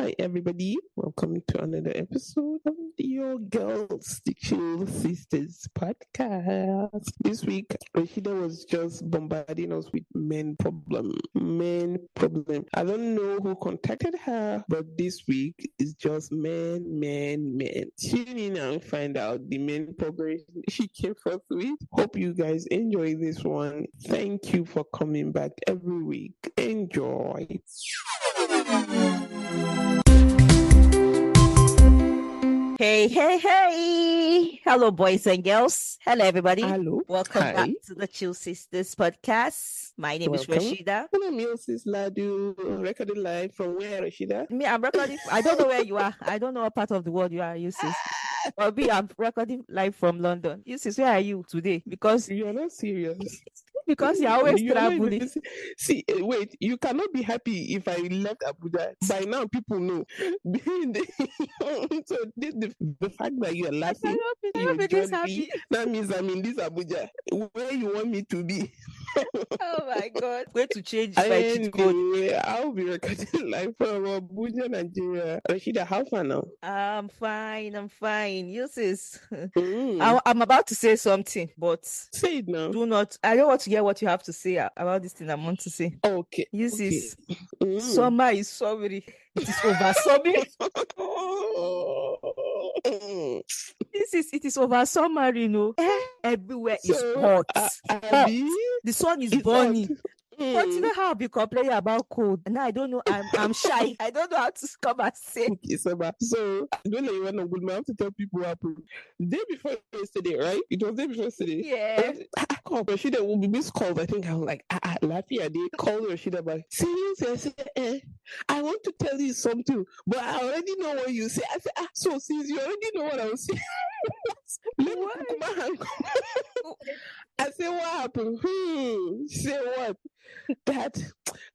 Hi, everybody. Welcome to another episode of Your Girls, the Chill Sisters podcast. This week, Rashida was just bombarding us with men problem. Men problem. I don't know who contacted her, but this week is just men. Tune in and find out the main problem she came forth with. Hope you guys enjoy this one. Thank you for coming back every week. Enjoy. Hey. Hello, boys and girls. Hello, everybody. Hello. Welcome Hi. back to the Chill Sisters podcast. My name is Rashida. Hello, Mrs. Ladu. Recording live from where, Rashida? I'm recording. I don't know where you are. I don't know what part of the world you are, you sis. Or I'm recording live from London. You sis, where are you today? Because you're not serious. Because you're always traveling. See, wait, you cannot be happy if I left Abuja. By now, people know. So the fact that you are laughing, you're just happy. That means I'm in this Abuja. Where you want me to be? Oh my God. Where to change my cheat code? I'll be recording live from Abuja, Nigeria. Rashida, how far now? I'm fine. You sis. I'm about to say something, but say it now. I don't want to hear what you have to say about this thing I want to say. Okay. You sis. Summer is sorry. It is over summer. It is over summer, you know. Everywhere is hot. The sun is burning. But you know how I'll be complaining about cold. And I don't know. I'm shy. I don't know how to come and say. Okay, so I don't know you want to good. I have to tell people what happened. The day before yesterday, right? It was the day before yesterday. Yeah. Rashida will be missed calls. I think I'm like, laughing at it. Call Rashida back. Seriously, I said, I want to tell you something, but I already know what you say. I said, so since you already know what I was saying, let me put my hand. I said, what happened? Say what? That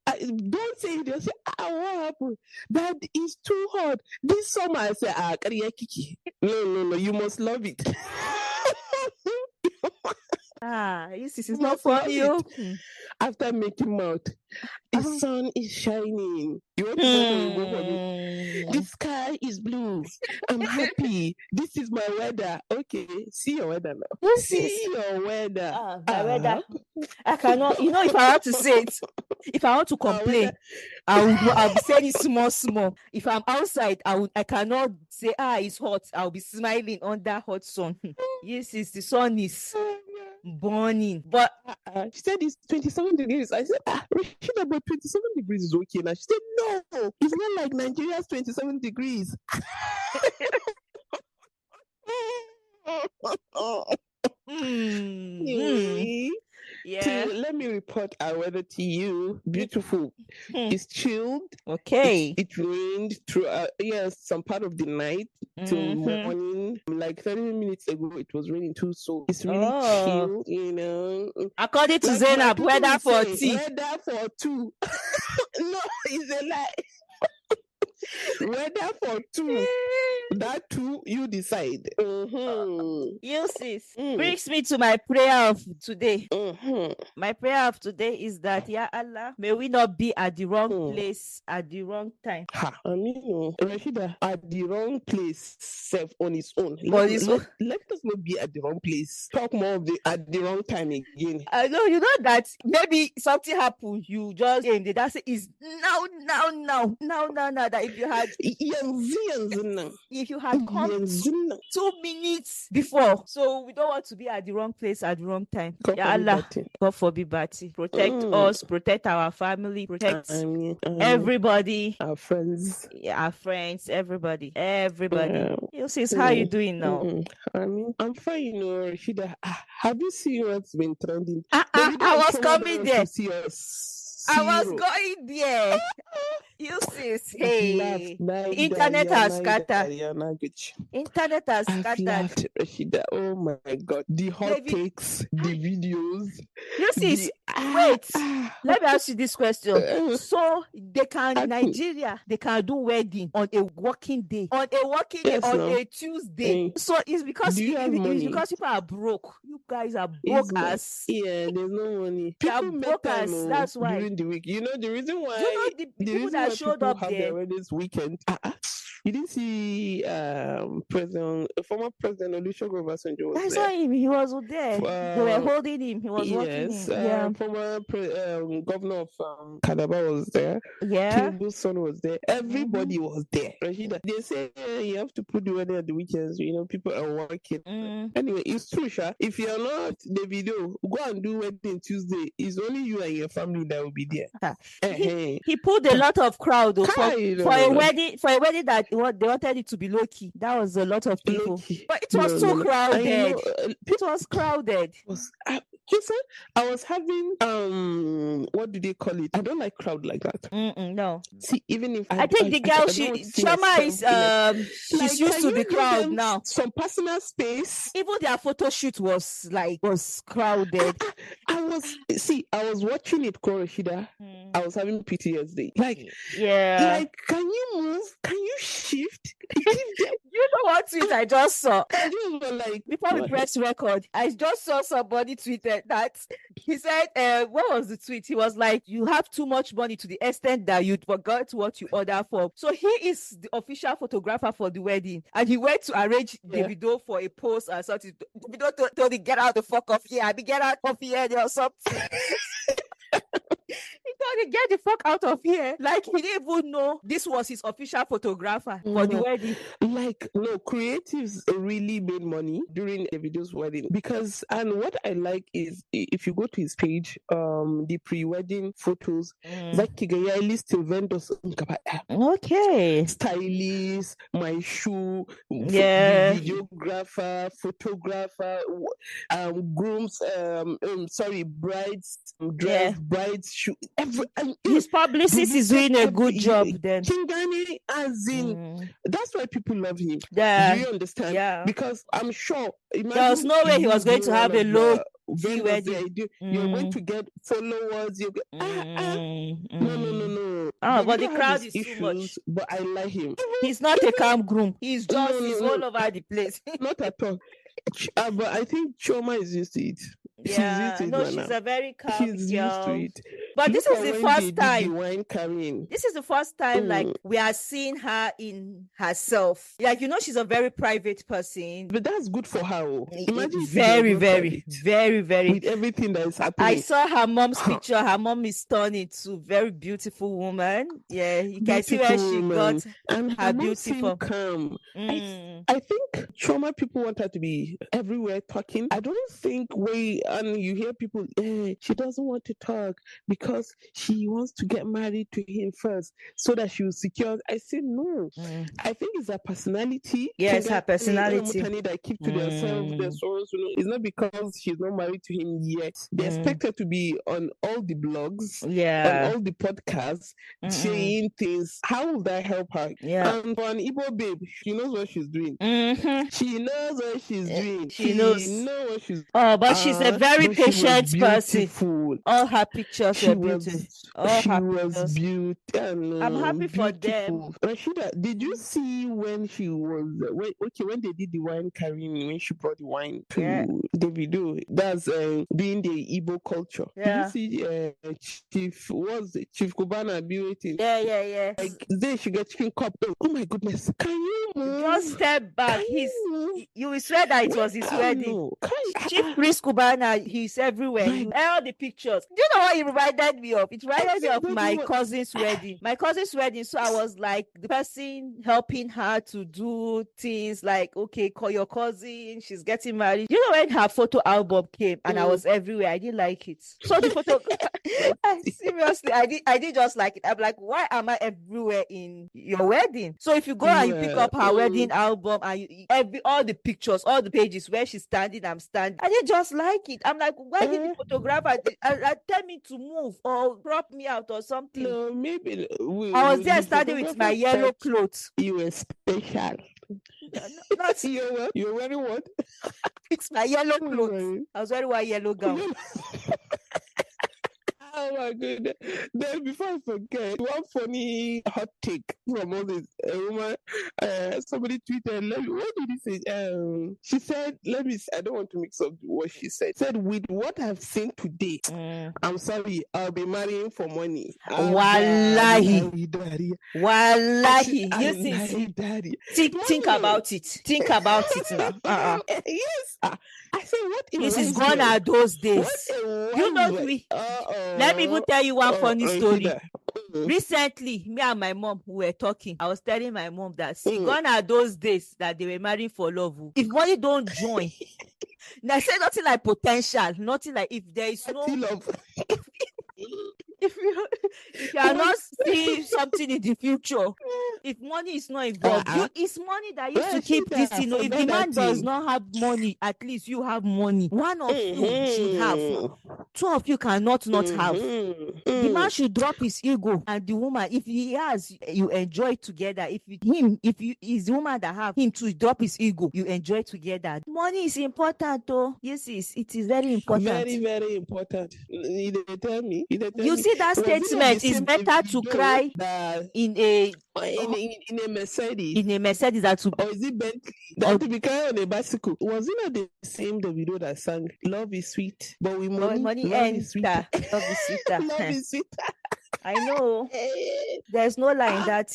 don't say it. They say, what happened? That is too hot. This summer, I said, Kiki. No, you must love it. This is not for you. After making mouth, the sun is shining. You want to go for me? The sky is blue. I'm happy. This is my weather. Okay, see your weather now. See your weather. My weather. I cannot. You know, if I want to say it, if I want to complain, I'll be saying it small. If I'm outside, I cannot say it's hot. I'll be smiling under hot sun. Yes, the sun is burning. But she said it's 27 degrees. I said, Rashida, but 27 degrees is okay now. She said, no, it's not like Nigeria's 27 degrees. Yeah. So let me report our weather to you. Beautiful. It's chilled. Okay. It rained throughout some part of the night till morning. Like 30 minutes ago, it was raining too. So it's really chill, you know. According to Zainab, weather for tea. Weather for two. No, it's a lie. Weather for two. That two, you decide. You sis. Brings me to my prayer of today. My prayer of today is that, Ya Allah, may we not be at the wrong place at the wrong time. Rashida, at the wrong place, self on its own. Let us not be at the wrong place. Talk more of at the wrong time again. I know, you know that maybe something happened. You just came. That's it. Is now. That if you had come 2 minutes before, so we don't want to be at the wrong place at the wrong time. Ya Allah, God forbid Bati. Protect us, protect our family, protect everybody, our friends, everybody. You sis, how you doing now? I'm fine, you know, Rashida. Have you seen what's been trending? I was coming there. I was Zero. going there. You sis, hey, internet has scattered. Internet has scattered. Rashida, oh my God, the hot takes, the videos. You sis, wait. Let me ask you this question. So Nigeria, they can do wedding on a working day, on a Tuesday. So it's because people are broke. You guys are broke as. Yeah, there's no money. People are broke as. That's why. During the week, you know the reason why. You know the people that why showed people up have there. their weddings weekend. You didn't see former President Olusegun Obasanjo was I saw there. him. He was there. They were holding him. He was walking Yes, in. Yeah. former governor of Calabar was there. Yeah. Tinubu's son was there. Everybody was there. Rashida, they say you have to put the wedding at the weekends. People are working. Anyway, it's true, Sha. If you're not the video, go and do wedding Tuesday. It's only you and your family that will be there. He pulled a lot of crowd though, for a wedding that they wanted it to be low key. That was a lot of people, but it was too crowded. It was crowded. I was having what do they call it? I don't like crowd like that. No. See, even if I think the girl, Chioma is she's used to the crowd now. Some personal space. Even their photo shoot was crowded. I was watching it, Koroshida. I was having PTSD. Can you move? Can you shift? You know what tweet I just saw? Before we press record, I just saw somebody tweeted that he said, what was the tweet? He was like, you have too much money to the extent that you forgot what you ordered for. So he is the official photographer for the wedding, and he went to arrange Davido for a post or something. Davido told him, get out the fuck off here. Get out of here or something. He told him, get the fuck out of here. Like, he didn't even know this was his official photographer for the wedding. No, creatives really made money during Davido's wedding because, and what I like is if you go to his page, the pre-wedding photos, listed vendors. Okay. Stylist, my shoe, videographer, photographer, grooms, brides, dress, brides, shoe. His publicist is doing a good job then. Kingani, as in, that's why people love him. Yeah. Do you understand? Yeah. Because I'm sure there was no way he was going to have a low wedding. You're going to get followers. No. But the crowd is too much. But I like him. He's not a calm groom. He's just he's all over the place. Not at all. But I think Chioma is used to it. Yeah, she's a very calm girl. Used to it. But this is the first time. The wine carrying. This is the first time, we are seeing her in herself. She's a very private person. But that's good for her. Imagine very, very, very, very. With everything that is happening. I saw her mom's picture. Her mom is stunning too. Very beautiful woman. Yeah, you can see where she got her beautiful. Calm. I think Chioma people want her to be everywhere talking. I don't think and you hear people, she doesn't want to talk because she wants to get married to him first so that she will secure. I say no. I think it's her personality. Yes, her personality. That keep to themselves, their sorrows. It's not because she's not married to him yet. They expect her to be on all the blogs, on all the podcasts, saying things. How will that help her? Yeah. And for an Igbo babe, she knows what she's doing. She knows what she's doing. She knows what she's doing. Oh, but she's a very patient person. All her pictures were beautiful. She was beautiful. I'm happy for them. Rashida, did you see when she was when they did the wine carrying, when she brought the wine to Davido? That's being the Igbo culture. Yeah. Did you see Chief Kubana be waiting? Yeah. Then she got chicken cup. Oh my goodness. Can you move? Just step back. You will swear that it was his wedding. Chief Chris Kubana, he's everywhere. All the pictures. Do you know what he reminded me of? It reminded me of my cousin's wedding. My cousin's wedding. So I was like the person helping her to do things like, okay, call your cousin. She's getting married. You know when her photo album came and I was everywhere. I didn't like it. So the photo. Seriously, I did just like it. I'm like, why am I everywhere in your wedding? So if you go and you pick up her wedding album and all the pictures, all the pages where she's standing, I'm standing. I didn't just like it. I'm like, why did the photographer tell me to move or crop me out or something? No, maybe I was there standing with my yellow clothes. You were special. Not you're wearing what? It's my yellow clothes. I was wearing one yellow gown. Oh my goodness. Then before I forget, one funny hot take from all this woman, somebody tweeted, what did he say? She said, I don't want to mix up what she said, with what I've seen today, I'm sorry, I'll be marrying for money. Wallahi. Wallahi. You think about it. Think about it now. Yes. I said, what this is gone are those days. You know me. Let me even tell you one funny story. Recently, me and my mom were talking. I was telling my mom that gone are those days that they were marrying for love. If money don't join, I say nothing like potential, nothing like if there is no love. If you are not seeing something in the future, if money is not involved, it's money that used to keep this. If the man does not have money, at least you have money. One of you should have. Two of you cannot not have. The man should drop his ego, and the woman, if he has, you enjoy together. If is the woman that have him to drop his ego, you enjoy together. Money is important, though. Yes, it is very important. Very, very important. You tell me. You see that statement is better to cry in a Mercedes. In a Mercedes that or is it Bentley? That to be crying on a bicycle. Was it not the same the video that sang "Love is sweet, but with money love is sweeter. Love is sweeter. Love is sweeter." I know. There's no lie in that,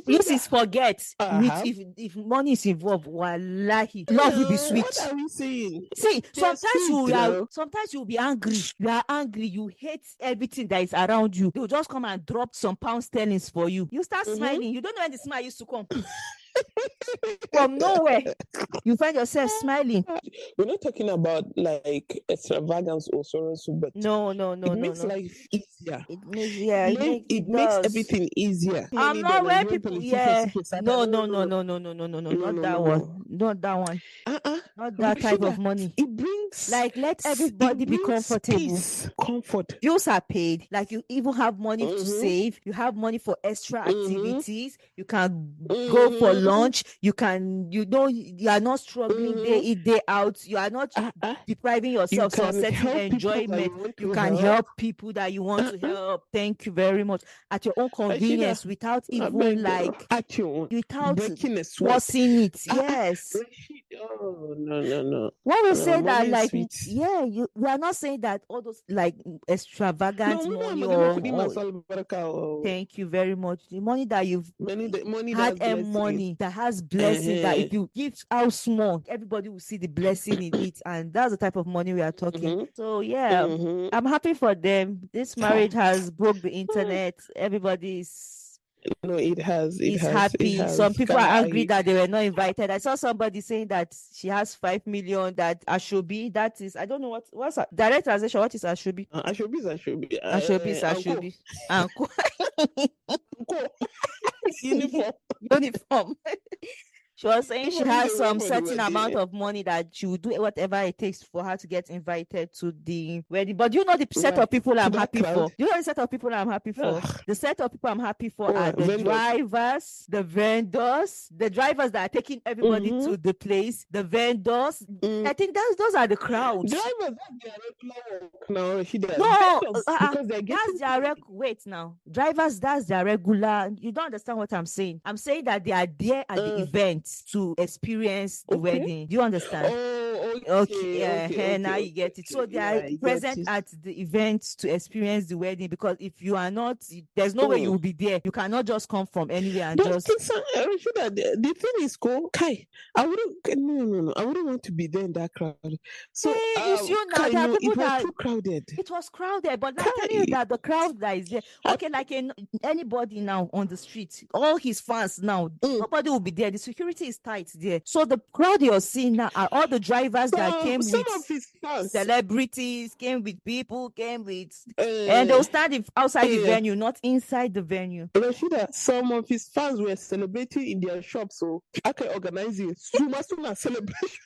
This is forget. If money is involved, wallahi, love will be sweet. What are we saying? See, sometimes you'll be angry. You are angry. You hate everything that is around you. They'll just come and drop some pound sterlings for you. You start smiling. You don't know when the smile used to come. From nowhere, you find yourself smiling. We're not talking about like extravagance or so, but no. It makes life easier. It makes everything easier. I'm not where people. No. Not that one. Not that one. Not that type of money. It brings let everybody be comfortable. Peace, comfort. Bills are paid. Like you even have money to save. You have money for extra activities. You can go for lunch. You are not struggling day in, day out. You are not depriving yourself of certain enjoyment. You can help people that you want to help. Thank you very much. At your own convenience, without even without forcing it. Yes. Oh no. When we say that, we are not saying that all those extravagant money or thank you very much. The money that you've had and money that has blessing that if you give out small, everybody will see the blessing in it, and that's the type of money we are talking. So I'm happy for them. This marriage has broke the internet. Everybody's it has. Happy. Some people are angry that they were not invited. I saw somebody saying that she has 5 million. That Ashobi. That is, I don't know what's direct translation. What is Ashobi? Ashobi is Ashobi. Ashobi is Ashobi. Uncle. Uniform. She was saying she has some certain amount of money that she will do whatever it takes for her to get invited to the wedding. But do you know the set of people I'm happy for? Do you know the set of people I'm happy for? The set of people I'm happy for are the drivers, the vendors, the drivers that are taking everybody to the place, the vendors. I think those are the crowds. Drivers, that's their regular work now. That's their wait now. Drivers, that's their regular. You don't understand what I'm saying. I'm saying that they are there at the event to experience the wedding. Do you understand? Okay. Now you get it. So they are present at the event to experience the wedding, because if you are not, there's no way you will be there. You cannot just come from anywhere and just. The thing is, Kai, I wouldn't want to be there in that crowd. So it was too crowded. It was crowded, but I'm telling you that the crowd that is there. Okay, like anybody now on the street, all his fans now, nobody will be there. The security is tight there. So the crowd you're seeing now are all the drivers that came with celebrities, came with people, and they'll stand outside the venue, not inside the venue. Rashida, some of his fans were celebrating in their shop, so I can organize it. You must do a celebration.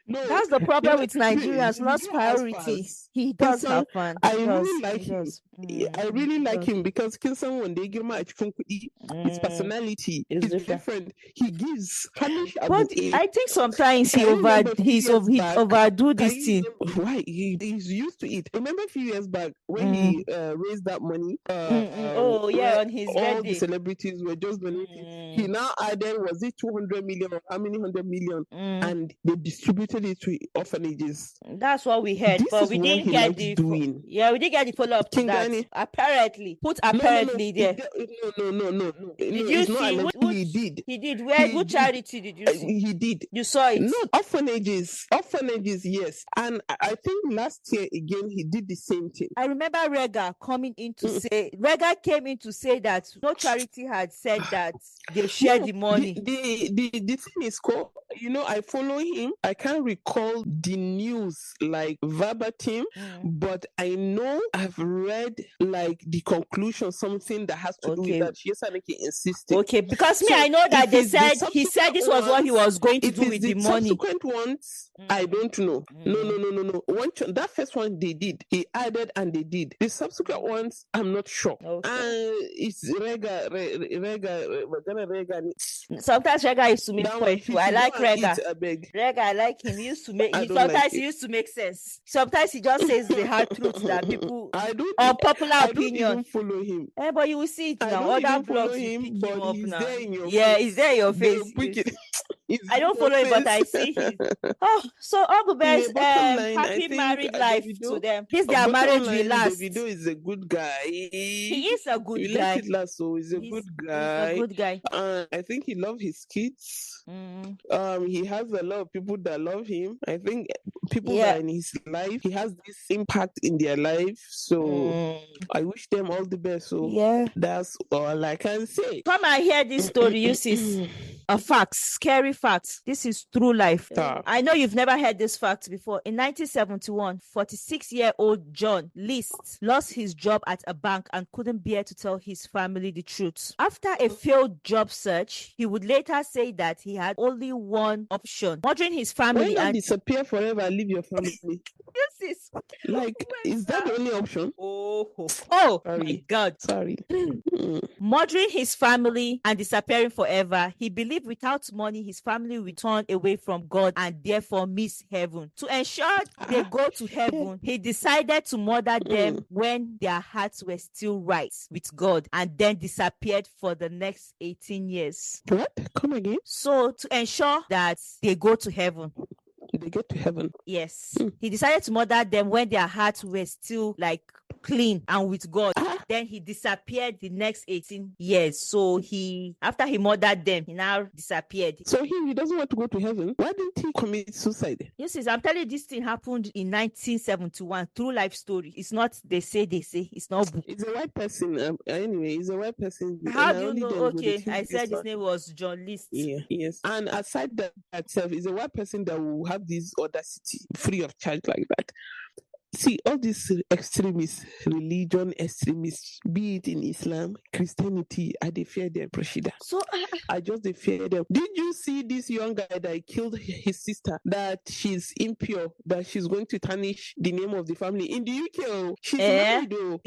No, That's the problem with Nigerians. he Lost has priority. fans. He does Kinsan, have fun. I He really does. like He him. does. I really He like does. him because Kinsan, when they give him a chikunkuti, his personality It's is different. He gives Hamish But Abu A. I think sometimes Can he you remember a few he's years he back? overdo Can this you thing. remember why he's used to it? Remember a few years back when he raised that money? Oh yeah, where on his all birthday. the celebrities were just donating. He now added, was it 200 million or how many 100 million? And they distributed it to orphanages. That's what we heard, This but is we what didn't he get likes the doing. we didn't get the follow up to that. Kingani. Apparently, put apparently there. No. Did you It's not see? allegedly. He did. He did. Where? He Which did. charity did you see? He did. You saw it? No, orphanages, yes. And I think last year again he did the same thing. I remember Rega coming in to say, Rega came in to say that no charity had said that they share the money. The thing is, I follow him. I can't recall the news like verbatim, but I know I've read like the conclusion, something that has to do with that. Yesaneke insisted. Okay, because I know that he said this was what he was going to do with the money. Subsequent ones, I don't know. No. That first one they did. He added and they did. The subsequent ones, I'm not sure. It's Rega. Sometimes Rega used to make point too. I like Rega. Rega, I like him. He used to make. He used to make sense. Sometimes he just says the hard truth that people. Unpopular opinion. I don't even follow him. But you will see it now. Other blogs pick him up now. There in your face. He's there in your face. I don't follow him, but I see him. So all the best. Happy married life to them. This their marriage will last. Davido is a good guy. He is a good guy. Let it last, so he's a good guy. He's a good guy. I think he loves his kids. He has a lot of people that love him. I think people that are in his life, he has this impact in their life. So I wish them all the best. So that's all I can say. Come and hear this story. You see, a fact, scary fact. This is true life. I know you've never heard this fact before. In 1971, 46-year-old John List lost his job at a bank and couldn't bear to tell his family the truth. After a failed job search, he would later say that he had only one option: murdering his family and disappear forever and leave your family. Is that the only option? Oh my God. Sorry. Murdering his family and disappearing forever. He believed without money his family will turn away from God and therefore miss heaven. To ensure they go to heaven, he decided to murder them when their hearts were still right with God, and then disappeared for the next 18 years. What? Come again? So to ensure that they go to heaven. They get to heaven. Yes. He decided to murder them when their hearts were still like clean and with God. Then he disappeared the next 18 years. So after he murdered them, he now disappeared. So he doesn't want to go to heaven. Why didn't he commit suicide? Yes, I'm telling you, this thing happened in 1971. True life story. It's not they say. It's not book. It's a white person. Anyway, he's a white person. How do you know? Okay, I said his name was John List. Yeah, yes. And aside that itself, is a white person that will have this audacity free of charge like that. See, all these extremists, religion extremists, be it in Islam, Christianity, they fear them, Rashida. So I just fear them. Did you see this young guy that killed his sister? That she's impure, that she's going to tarnish the name of the family in the UK. She's married though.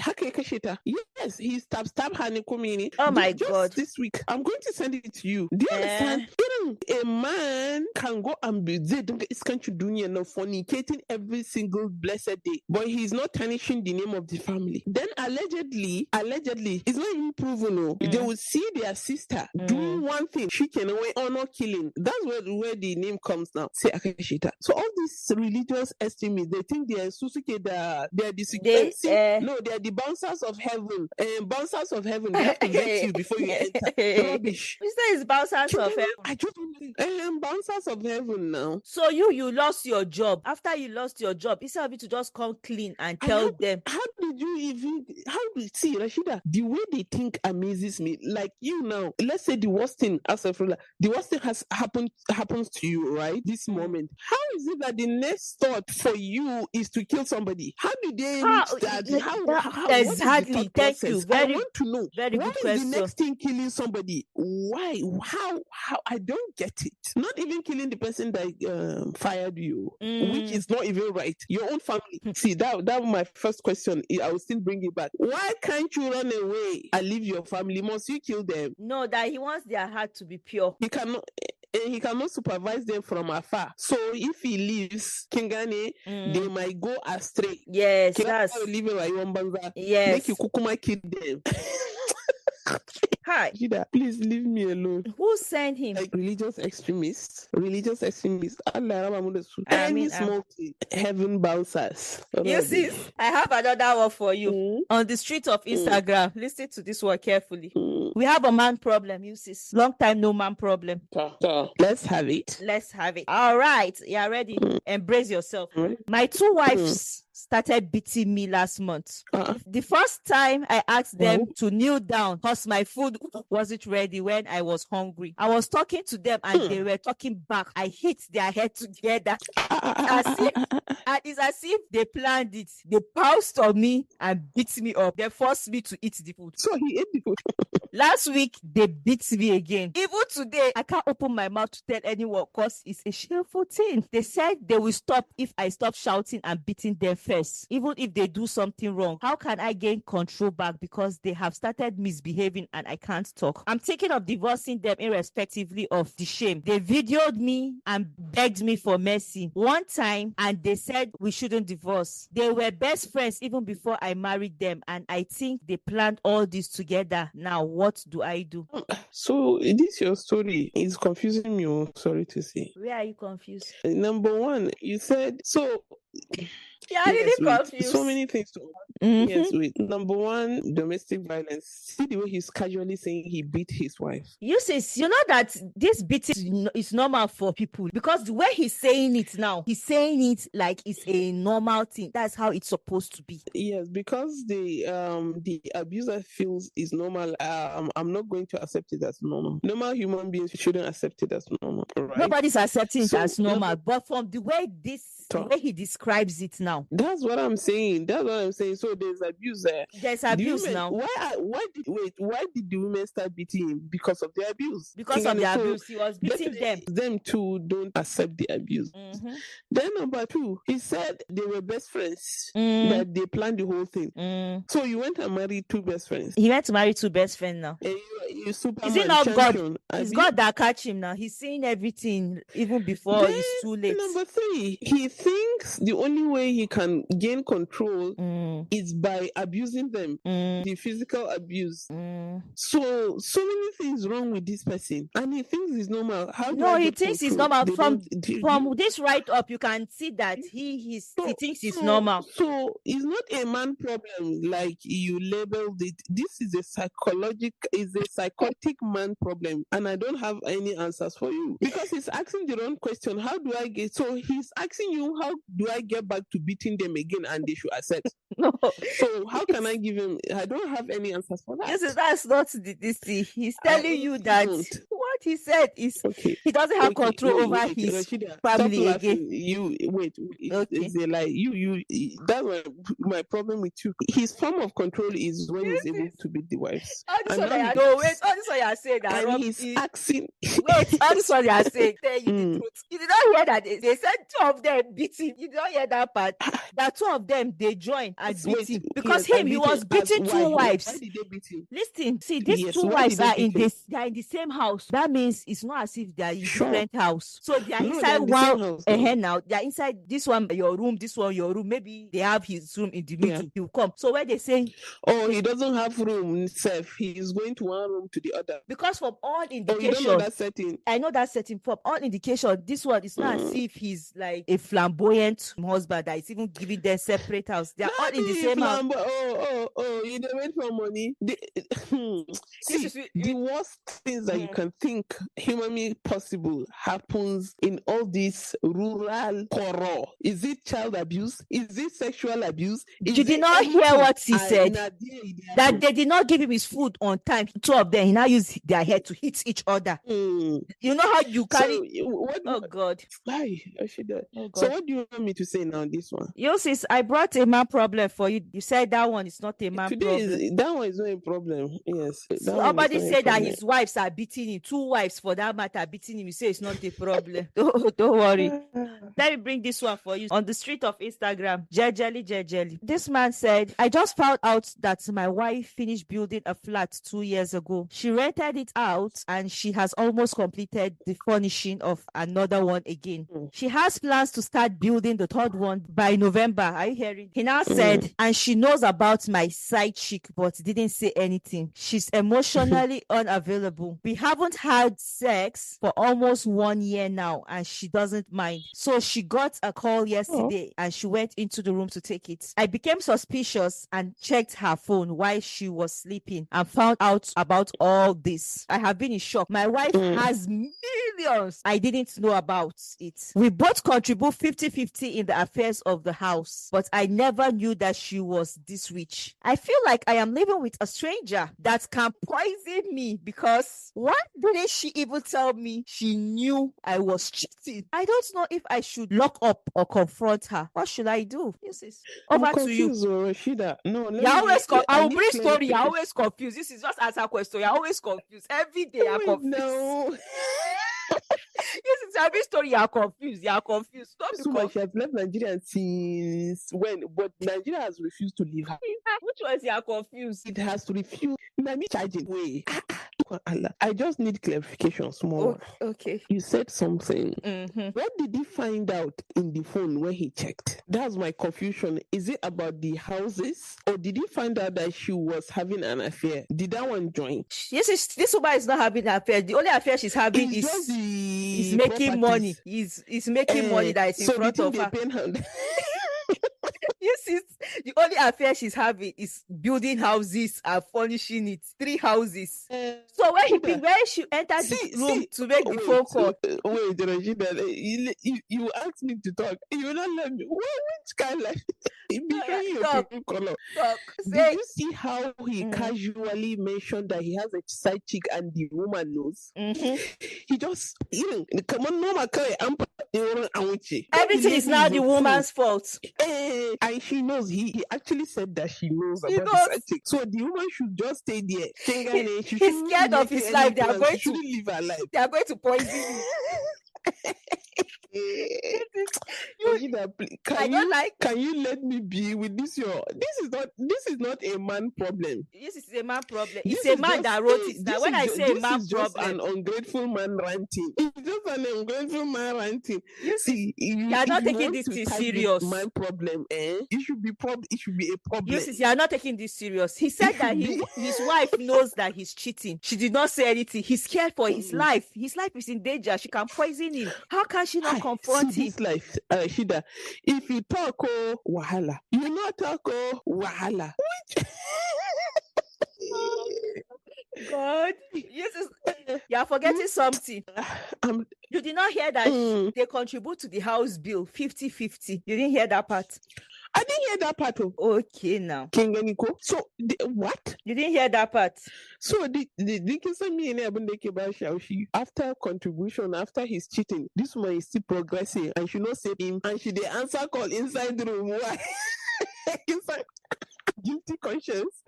Yes, he stabbed her in community. Oh my God! This week, I'm going to send it to you. Do you understand? A man can go and be fornicating every single blessed day. But he's not tarnishing the name of the family. Then allegedly, it's not even proven. They will see their sister doing one thing. She can honor killing. That's where the name comes now. Say Akashita. So all these religious extremists, they think they are Susuke, they are the no, they are the bouncers of heaven. Bouncers of heaven, they have to vet you before you enter. Rubbish. You say it's bouncers of heaven. I just don't bouncers of heaven now. So you lost your job. After you lost your job, instead of you to just come clean and tell them. How did you see, Rashida? The way they think amazes me. Like you now, let's say the worst thing has happens to you, right? This moment. How is it that the next thought for you is to kill somebody? How do they reach that? How exactly? Thank you. I want to know. Very good question. Why is the next thing killing somebody? Why? How? I don't don't get it. Not even killing the person that fired you, which is not even right. Your own family. See, that was my first question. I will still bring it back. Why can't you run away and leave your family? Must you kill them? No, that he wants their heart to be pure. He cannot supervise them from afar. So if he leaves Kingani, they might go astray. Yes, Yes. Make you kukuma kill them. Hi. Jida, please leave me alone. Who sent him? Like religious extremists. Any small thing, heaven bows us. You see, I have another one for you. On the street of Instagram, listen to this one carefully. We have a man problem, you see. Long time no man problem. Let's have it. Let's have it. All right. You are ready? Embrace yourself. My 2 wives started beating me last month. The first time I asked them to kneel down because my food wasn't ready when I was hungry. I was talking to them and they were talking back. I hit their head together. It's as if they planned it. They pounced on me and beat me up. They forced me to eat the food. So he ate the food. Last week, they beat me again. Even today, I can't open my mouth to tell anyone because it's a shameful thing. They said they will stop if I stop shouting and beating them first, even if they do something wrong. How can I gain control back because they have started misbehaving and I can't talk? I'm thinking of divorcing them irrespectively of the shame. They videoed me and begged me for mercy one time and they said we shouldn't divorce. They were best friends even before I married them and I think they planned all this together. Now, what do I do? So this your story is confusing me. Sorry to say. Where are you confused? Number one, you said so. Yeah, really confused. So many things to Yes, wait. Number one, domestic violence. See the way he's casually saying he beat his wife. You know that this beating is normal for people because the way he's saying it now, he's saying it like it's a normal thing. That's how it's supposed to be. Yes, because the abuser feels is normal. I'm not going to accept it as normal. Normal human beings shouldn't accept it as normal. Right? Nobody's accepting it as normal, but from the way the way he describes it now. That's what I'm saying. So there's abuse there. There's abuse now. Why did the women start beating him? Because of the abuse. Because of the abuse, he was beating them. Them too don't accept the abuse. Then number two, he said they were best friends. That they planned the whole thing. So you went and married two best friends. He went to marry two best friends now. You Superman Is it not champion? God? It's God that catch him now. He's seeing everything even before it's too late. Number three, he thinks the only way he can gain control is by abusing them, the physical abuse. So many things wrong with this person, and he thinks it's normal. He thinks it's normal. From this right up, you can see that he thinks it's normal. So it's not a man problem like you labeled it. This is a psychotic man problem, and I don't have any answers for you because he's asking the wrong question. How do I get? So he's asking you, how do I get back to beating them again, and they should accept? No. So how can I give him? I don't have any answers for that. Yes, that's not this thing. He's telling you that what he said is he doesn't have control over his Rashida, family again. You wait. It's a lie. You. That's my problem with you. His form of control is when he's able to beat the wives. All this one you are saying that and he's asking. Wait, all this one you are saying. Tell you the truth. You did not hear that they said two of them beating. You did not hear that part. That two of them they joined and beat him because he was beating two wives. Why did they beat him? Listen, see, these two wives are in this. They are in the same house. That means it's not as if they are in different house. So they are inside one now. They are inside this one your room, this one your room. Maybe they have his room in the middle. He will come. So when they say, he doesn't have room himself, he is going to one room to the other. Because from all indications, you don't know that setting. I know that setting. From all indications, this one is not as if he's like a flamboyant husband that is even giving them separate house. They are all in the same house. You don't wait for money. The worst things that you can think humanly possible happens in all this rural horror. Is it child abuse? Is it sexual abuse? You did not hear what he said. That they did not give him his food on time. Two of them, he now used their head to hit each other. You know how you carry. God. Why? So what do you want me to say now? This one. Sis, I brought a man problem for you. You said that one is not a man problem. That one is not a problem. Yes. Somebody said that his wives are beating him. Two wives for that matter beating him, you say it's not a problem. Don't worry. Let me bring this one for you. On the street of Instagram, Jejeli. This man said, I just found out that my wife finished building a flat 2 years ago. She rented it out and she has almost completed the furnishing of another one again. She has plans to start building the third one by November. Are you hearing? He now said, and she knows about my side chick, but didn't say anything. She's emotionally unavailable. We haven't had sex for almost 1 year now, and she doesn't mind. So she got a call yesterday and she went into the room to take it. I became suspicious and checked her phone while she was sleeping and found out about all this. I have been in shock. My wife has millions. I didn't know about it. We both contribute 50-50 in the affairs of the house, but I never knew that she was this rich. I feel like I am living with a stranger that can poison me because why didn't she even tell me she knew I was cheating? I don't know if I should lock up or confront her. What should I do? This is over to you. Rashida. No, You're always I will bring story. You're always confused. This is just answer question. You're always confused. Every day you're confused. No. Yes, it's every story you're confused. You're confused. So much she has left Nigeria since when? But Nigeria has refused to leave her. Which ones you're confused? It has to refuse. Let me charge it. Wait. I just need clarification, small. Okay. You said something. What did he find out in the phone when he checked? That's my confusion. Is it about the houses, or did he find out that she was having an affair? Did that one join? Yes, this woman is not having an affair. The only affair she's having is making money. Is making money that is in front of her. Yes, the only affair she's having is building houses and furnishing it. 3 houses. So when she entered the room to make the phone call. Wait, Rashida, you asked me to talk. You will not let me. Which kind of Did you see how he casually mentioned that he has a side chick and the woman knows? He just, come on, no, everything is now the woman's fault. And she knows. He actually said that she knows about the side chick. So the woman should just stay there. He's scared of his life. They are going to live her life. They are going to poison him. Can you let me be with this? This is not a man problem. This is a man problem. It's a man that wrote it. Now, when I say a man problem, an ungrateful man ranting. It's just an ungrateful man ranting. You are not taking this serious. Man problem, It should be It should be a problem. You are not taking this serious. He said that his wife knows that he's cheating. She did not say anything. He's scared for his life. His life is in danger. She can poison him. How can she not confront him? This life, Shida, if you talk, wahala. You not talk, wahala. God, you are forgetting something. You did not hear that they contribute to the house bill 50-50. You didn't hear that part. I didn't hear that part. Okay, now. So, what? You didn't hear that part. So, after contribution, after his cheating, this woman is still progressing and she not say him and she the answer call inside the room. Why? Inside guilty conscience.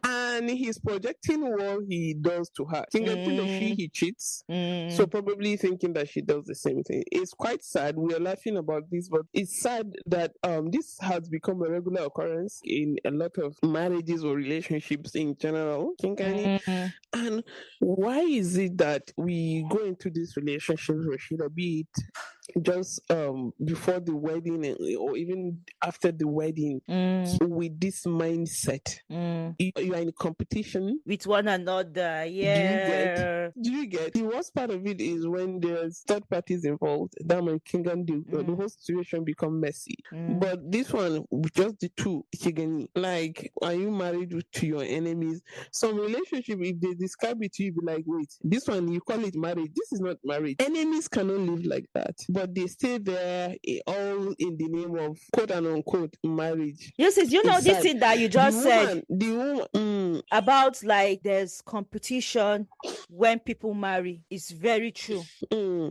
And he's projecting what he does to her. He cheats. So probably thinking that she does the same thing. It's quite sad. We are laughing about this, but it's sad that this has become a regular occurrence in a lot of marriages or relationships in general. And why is it that we go into these relationships, Rashida, be it just before the wedding or even after the wedding, with this mindset? You are in competition with one another. Yeah. Do you get? The worst part of it is when there's third parties involved. That man the whole situation become messy. But this one, just the two, like, are you married to your enemies? Some relationship, if they describe it to you, be like, wait, this one you call it marriage. This is not marriage. Enemies cannot live like that. But they stay there all in the name of quote and unquote marriage. Yes, you know this thing that you just said. The woman, about like there's competition when people marry. It's very true.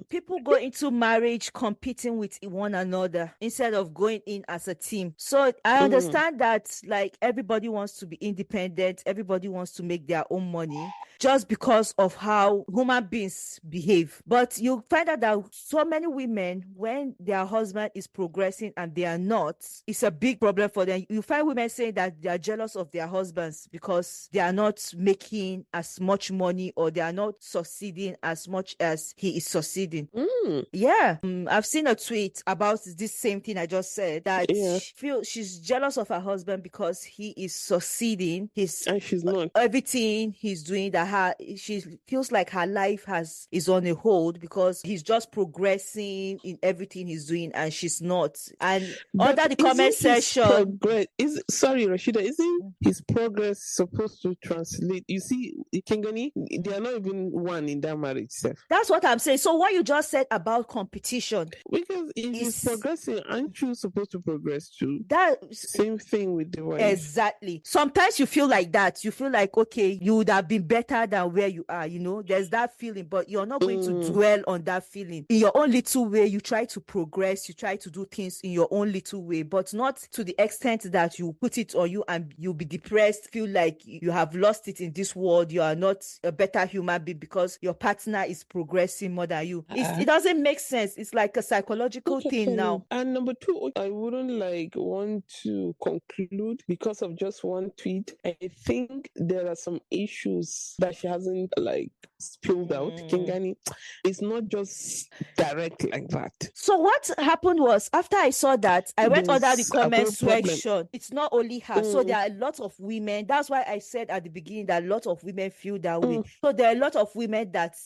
People go into marriage competing with one another instead of going in as a team. So I understand that like everybody wants to be independent, everybody wants to make their own money just because of how human beings behave. But you find out that so many women, when their husband is progressing and they are not, it's a big problem for them. You find women saying that they are jealous of their husbands because they are not making as much money or they are not succeeding as much as he is succeeding. Yeah. I've seen a tweet about this same thing I just said, that she's jealous of her husband because he is succeeding. And she's not. Everything he's doing, that she feels like her life is on a hold because he's just progressing in everything he's doing and she's not. And under the comment section, sorry, Rashida, isn't his progress supposed to translate? You see, Kingani, they are not even one in that marriage itself. That's what I'm saying. So what you just said about competition, because if he's progressing, aren't you supposed to progress too? That same thing with the wife. Exactly. Sometimes you feel like that. You feel like, okay, you would have been better than where you are, there's that feeling, but you're not going to dwell on that feeling. In your own little way, you try to progress, you try to do things in your own little way, but not to the extent that you put it on you and you'll be depressed, feel like you have lost it in this world, you are not a better human being because your partner is progressing more than you. It doesn't make sense. It's like a psychological thing now. And number two, I wouldn't want to conclude because of just one tweet. I think there are some issues that she hasn't spilled out. Kingani, it's not just direct like that. So what happened was, after I saw that, I went under the comment section. It's not only her. So there are a lot of women. That's why I said at the beginning that a lot of women feel that way. So there are a lot of women that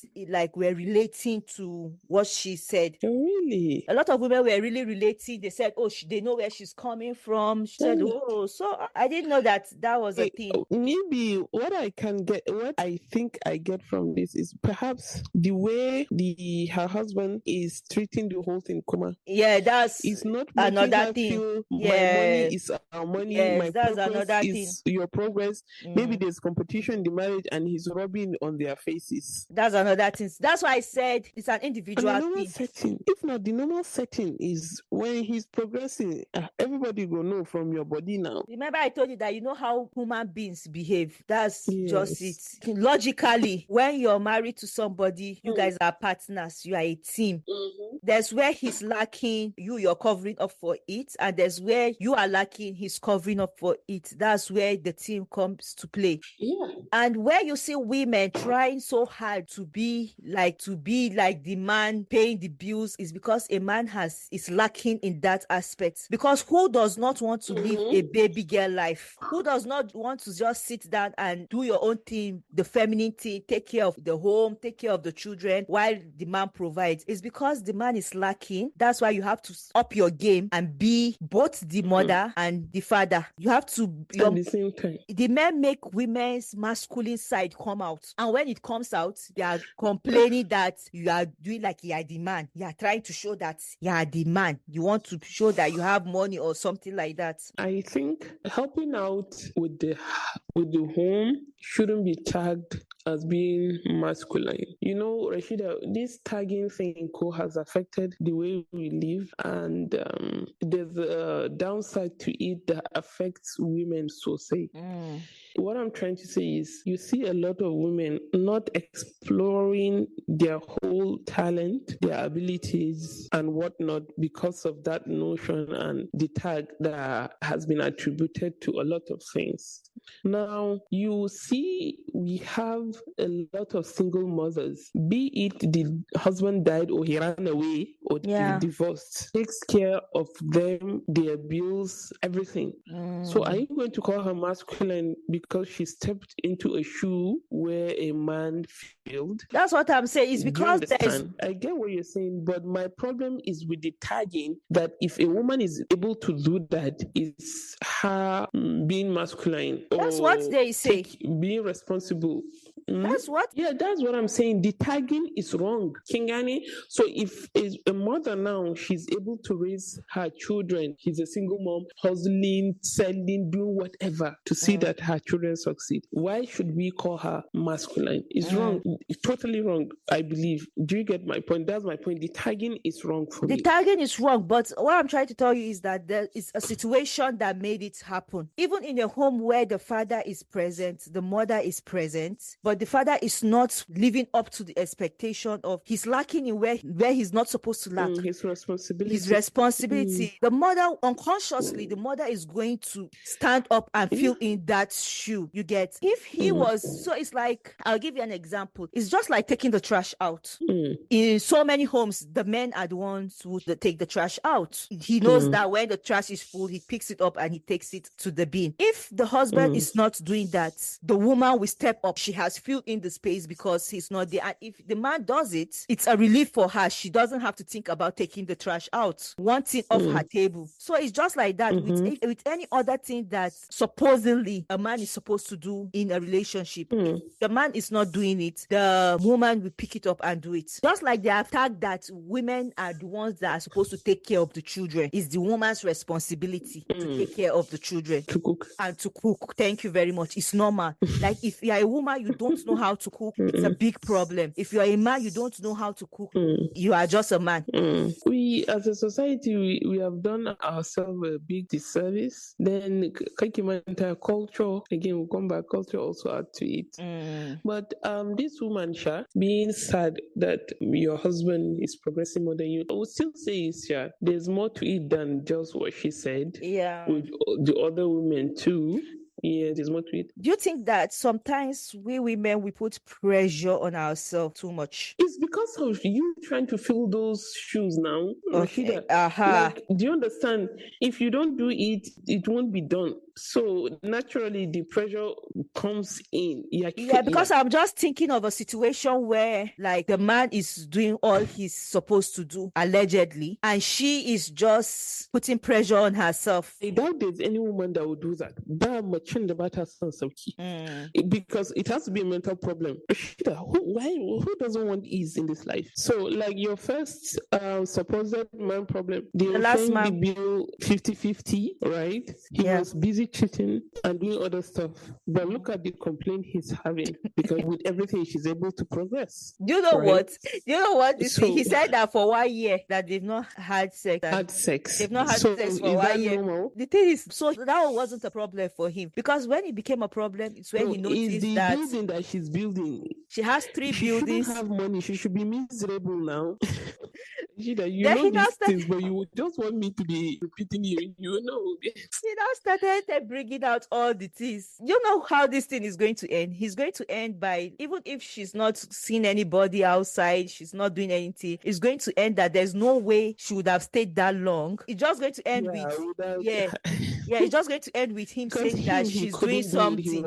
were relating to what she said. Really? A lot of women were really relating. They said, they know where she's coming from. She said, so I didn't know that was a thing. Maybe what I think I get from this is perhaps the way her husband is treating the whole thing, Yeah, that's not another thing. Feel my money is our money. Yes, my that's progress another is thing. Your progress. Maybe there's competition in the marriage and he's rubbing on their faces. That's another thing. That's why I said it's an individual thing. Setting. If not, the normal setting is when he's progressing. Everybody will know from your body now. Remember I told you that how human beings behave. That's just it. Logically, when you're married to somebody, you guys are partners, you are a team. There's where he's lacking, you're covering up for it, and there's where you are lacking, he's covering up for it. That's where the team comes to play. And where you see women trying so hard to be like the man paying the bills is because a man is lacking in that aspect. Because who does not want to live a baby girl life? Who does not want to just sit down and do your own thing, the feminine thing, take care of the home, take care of the children while the man provides? It's because the man is lacking. That's why you have to up your game and be both the mother and the father. You have to at the same time. The men make women's masculine side come out, and when it comes out, they are complaining that you are doing like you are the man. You are trying to show that you are the man. You want to show that you have money or something like that. I think helping out with the home shouldn't be tagged as being masculine. Rashida, this tagging thing has affected the way we live, and there's a downside to it that affects women so say. What I'm trying to say is you see a lot of women not exploring their whole talent, their abilities and whatnot because of that notion and the tag that has been attributed to a lot of things. Now, you see we have a lot of single mothers, be it the husband died or he ran away or they divorced, takes care of them, their bills, everything. So are you going to call her masculine because she stepped into a shoe where a man failed? That's what I'm saying. It's because I get what you're saying, but my problem is with the tagging that if a woman is able to do that, it's her being masculine. That's what they say. Being responsible That's what? Yeah, that's what I'm saying. The tagging is wrong, Kingani. So if a mother now, she's able to raise her children, she's a single mom, hustling, selling, doing whatever to see that her children succeed. Why should we call her masculine? It's wrong. It's totally wrong, I believe. Do you get my point? That's my point. The tagging is wrong for me. The tagging is wrong, but what I'm trying to tell you is that there is a situation that made it happen. Even in a home where the father is present, the mother is present, but the father is not living up to the expectation of, he's lacking in where he's not supposed to lack. His responsibility. The mother, unconsciously, the mother is going to stand up and fill in that shoe. You get? If he was, so it's like, I'll give you an example. It's just like taking the trash out. In so many homes, the men are the ones who take the trash out. He knows that when the trash is full, he picks it up and he takes it to the bin. If the husband is not doing that, the woman will step up. She has filled in the space because he's not there. And if the man does it, it's a relief for her. She doesn't have to think about taking the trash out. One thing off her table. So it's just like that with any other thing that supposedly a man is supposed to do in a relationship. If the man is not doing it, the woman will pick it up and do it. Just like they have tagged that women are the ones that are supposed to take care of the children. It's the woman's responsibility to take care of the children. To cook. And to cook. Thank you very much. It's normal. Like if you're a woman, you don't know how to cook, it's a big problem. If you're a man, you don't know how to cook, you are just a man. We, as a society, we have done ourselves a big disservice. Then, entire culture, again, we'll come back, culture also add to it. But this woman, Sha, being sad that your husband is progressing more than you, I would still say, Sha, there's more to it than just what she said. Yeah. With the other women too. Yeah, there's more to it. Do you think that sometimes we women, we put pressure on ourselves too much? It's because of you trying to fill those shoes now. Okay. Like, do you understand? If you don't do it, it won't be done. So naturally, the pressure comes in. Yeah, because I'm just thinking of a situation where, like, the man is doing all he's supposed to do, allegedly, and she is just putting pressure on herself. I doubt there's any woman that would do that. Because it has to be a mental problem. Who doesn't want ease in this life? So, like, your first supposed man problem, the last man, the bill 50-50, right? He was busy cheating and doing other stuff. But look at the complaint he's having, because with everything she's able to progress. You know what? He said that for 1 year that they've not had sex. They've not had sex for 1 year. Normal? The thing is, so that wasn't a problem for him, because when it became a problem, it's when he noticed the that building that she's building. She has 3 buildings. She shouldn't have money. She should be miserable now. You know these things, but you would just want me to be repeating you. You know. He now started bringing out all the things. You know how this thing is going to end? He's going to end by, even if she's not seeing anybody outside, she's not doing anything, it's going to end that there's no way she would have stayed that long. It's just going to end it's just going to end with him saying that she's doing something.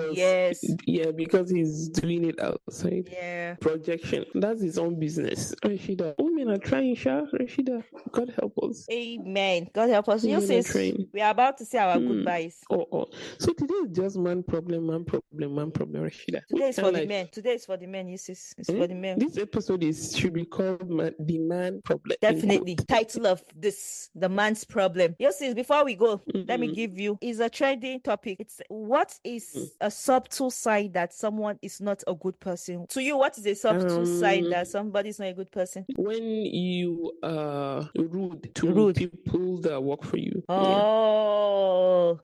Because he's doing it outside. Yeah. Projection. That's his own business. Rashida, women are trying, Sha. Rashida, God help us. Amen. God help us. You say we are about to say our goodbyes. So today is just man problem, Rashida. Today is for the men. Today is for the men, It's for the men. This episode should be called the man problem. Definitely. Title of this, the man's problem. Sis, before we go, let me give you, is a trending topic. It's what is a subtle sign that someone is not a good person? To you, what is a subtle sign that somebody is not a good person? When you are rude to people that work for you.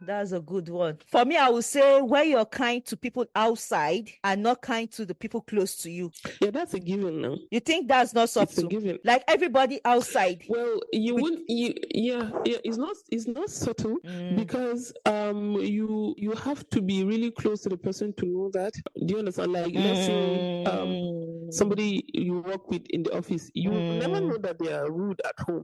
That's a good one. For me, I would say when you're kind to people outside and not kind to the people close to you. Yeah, that's a given now. You think that's not subtle? It's a given. Like everybody outside. Well, it's not subtle because you have to be really close to the person to know that. Do you understand? Like, let's say somebody you work with in the office, you never know that they are rude at home.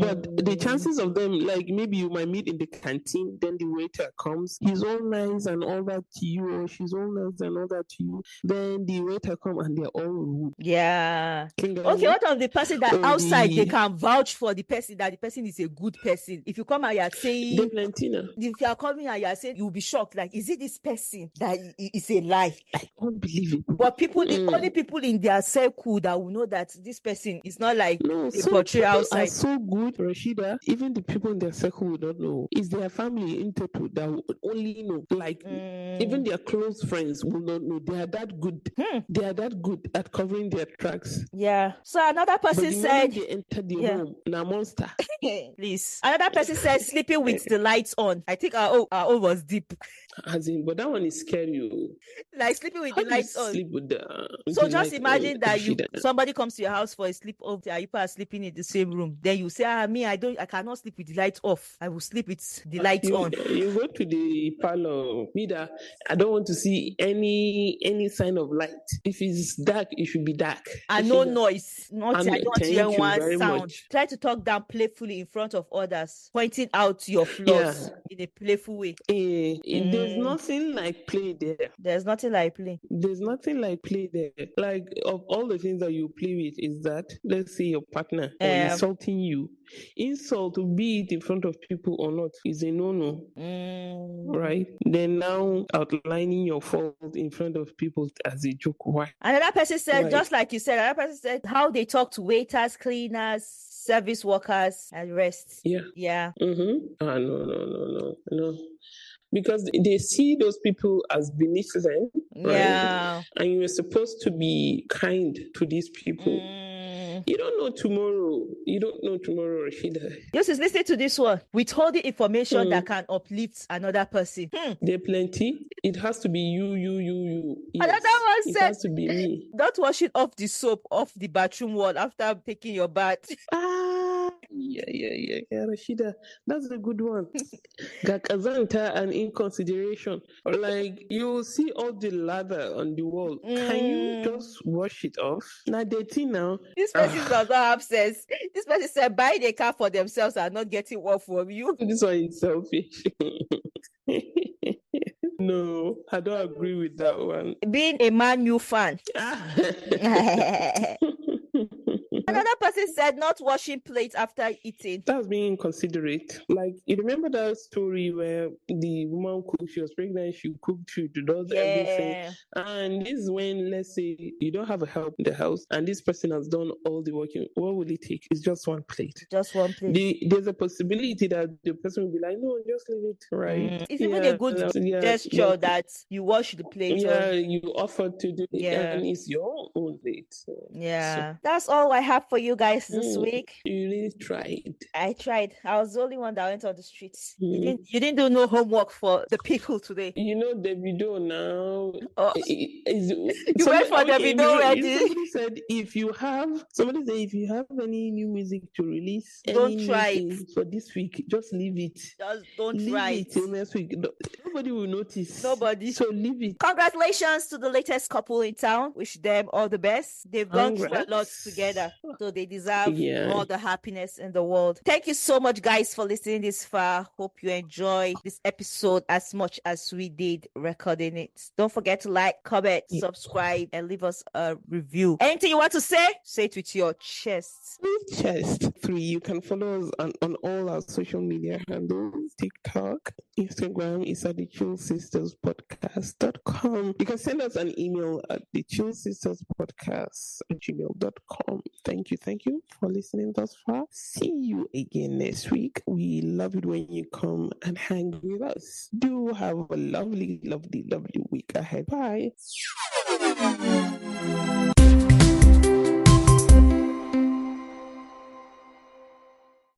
But the chances of them, like maybe you might meet in the canteen, then the waiter comes, he's all nice and all that to you, or she's all nice and all that to you. Then the waiter come and they're all rude. Yeah. Okay, what of the person that outside they can vouch for the person, that the person is a good person? If you come and you're saying, if you are coming and you're saying, you'll be shocked. Like, is it this person that is a lie? I can't believe it. But people, only people in their circle that will know that this person is not like a portray outside. Are so good, Rashida. Even the people in their circle will not know. It's their family in total that will only know. Like even their close friends will not know. They are that good. They are that good at covering their tracks. Yeah. So another person said they entered the home. Now monster. Please. Another person said sleeping with the lights on. I think our own was deep. As in, but that one is scary. Like sleeping with the lights on. Sleep with so just imagine that somebody comes to your house for a sleepover. You are sleeping in the same room. Then you say, I cannot sleep with the lights off. I will sleep with the lights on. You go to the parlor. I don't want to see any sign of light. If it's dark, it should be dark. And no noise. I don't want to hear one sound. Much. Try to talk down playfully in front of others, pointing out your flaws in a playful way. There's nothing like play there. There's nothing like play. There's nothing like play there. Like, of all the things that you play with is that, let's say your partner insulting you. Insult, to be it in front of people or not, is a no-no. Right? Then now outlining your fault in front of people as a joke. Why? Another person said, just like you said, how they talk to waiters, cleaners, service workers, and rest. Yeah. No. Because they see those people as beneath them, right? And you're supposed to be kind to these people. You don't know tomorrow. Rashida. Just listen to this one. Withholding information that can uplift another person. There are plenty. It has to be you. Yes. Another one said, it has to be me. Don't wash it off the soap, off the bathroom wall after taking your bath. Yeah, Rashida. That's a good one. Gakazanta and inconsideration. Like, you see all the lather on the wall. Can you just wash it off? Now, dating now. This person does not have sense. This person said, buying a car for themselves and not getting one from you. This one is selfish. No, I don't agree with that one. Being a Man U fan. Another person said not washing plates after eating. That's being inconsiderate. Like, you remember that story where the woman cooked, she was pregnant, she cooked, she does everything. And this is when, let's say, you don't have a help in the house and this person has done all the working. What will it take? It's just one plate. Just one plate. There's a possibility that the person will be like, no, just leave it, right? It's even a good gesture that you wash the plate. Yeah, you offered to do it and it's your own plate. So that's all I have for you guys this week. You really tried. I tried. I was the only one that went on the streets. You didn't do no homework for the people today. You know the video now. You went for the video already. Somebody said if you have any new music to release, don't try it for this week. Just leave it. Just don't try it till next week. Nobody will notice. Nobody. So leave it. Congratulations to the latest couple in town. Wish them all the best. They've gone through a lot together, so they deserve all the happiness in the world. Thank you so much, guys, for listening this far. Hope you enjoy this episode as much as we did recording it. Don't forget to like, comment, subscribe, and leave us a review. Anything you want to say it with your chest. You can follow us on all our social media handles. TikTok, Instagram is at the Chill Sisters Podcast.com. You can send us an email at the Chill Sisters Podcast at gmail.com. Thank you for listening thus far. See you again next week. We love it when you come and hang with us. Do have a lovely week ahead. Bye.